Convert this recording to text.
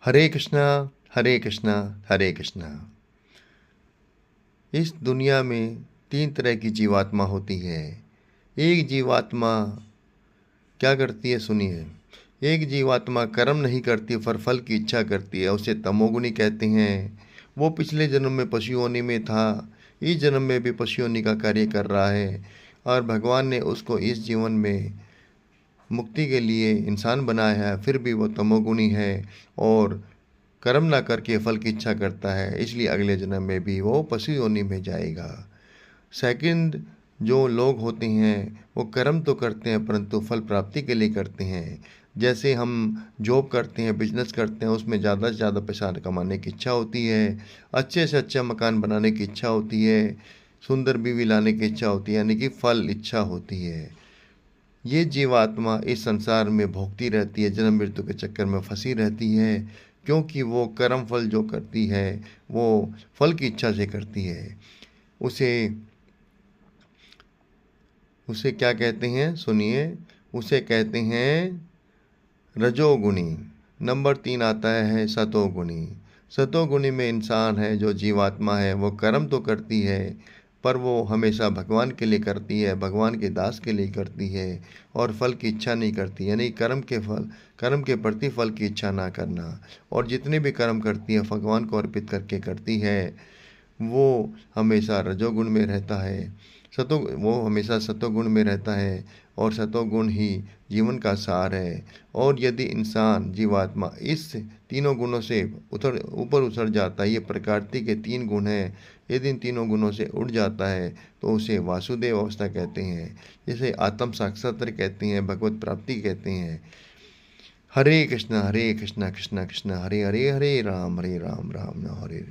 हरे कृष्णा हरे कृष्णा हरे कृष्णा। इस दुनिया में तीन तरह की जीवात्मा होती है। एक जीवात्मा क्या करती है, सुनिए। एक जीवात्मा कर्म नहीं करती पर फल की इच्छा करती है, उसे तमोगुनी कहते हैं। वो पिछले जन्म में पशु योनि में था, इस जन्म में भी पशु योनि का कार्य कर रहा है और भगवान ने उसको इस जीवन में मुक्ति के लिए इंसान बनाया है, फिर भी वो तमोगुनी है और कर्म ना करके फल की इच्छा करता है, इसलिए अगले जन्म में भी वो पशु योनि में जाएगा। सेकंड, जो लोग होते हैं वो कर्म तो करते हैं परंतु फल प्राप्ति के लिए करते हैं। जैसे हम जॉब करते हैं, बिजनेस करते हैं, उसमें ज़्यादा से ज़्यादा पैसा कमाने की इच्छा होती है, अच्छे से अच्छा मकान बनाने की इच्छा होती है, सुंदर बीवी लाने की इच्छा होती है, यानी कि फल इच्छा होती है। ये जीवात्मा इस संसार में भोगती रहती है, जन्म मृत्यु के चक्कर में फंसी रहती है, क्योंकि वो कर्म फल जो करती है वो फल की इच्छा से करती है। उसे उसे क्या कहते हैं, सुनिए। उसे कहते हैं रजोगुणी। नंबर 3 आता है सतोगुणी। सतोगुणी में इंसान है, जो जीवात्मा है, वो कर्म तो करती है पर वो हमेशा भगवान के लिए करती है, भगवान के दास के लिए करती है और फल की इच्छा नहीं करती, यानी कर्म के प्रति फल की इच्छा ना करना। और जितने भी कर्म करती है भगवान को अर्पित करके करती है, वो हमेशा रजोगुण में रहता है। वो हमेशा सतोगुण में रहता है और सतोगुण ही जीवन का सार है। और यदि इंसान जीवात्मा इस तीनों गुणों से ऊपर उतर जाता है, ये प्रकृति के 3 गुण हैं, यदि इन तीनों गुणों से उठ जाता है तो उसे वासुदेव अवस्था कहते हैं, जिसे आत्म साक्षात्कार कहते हैं, भगवत प्राप्ति कहते हैं। हरे कृष्णा कृष्णा कृष्णा हरे हरे, हरे राम राम राम हरे।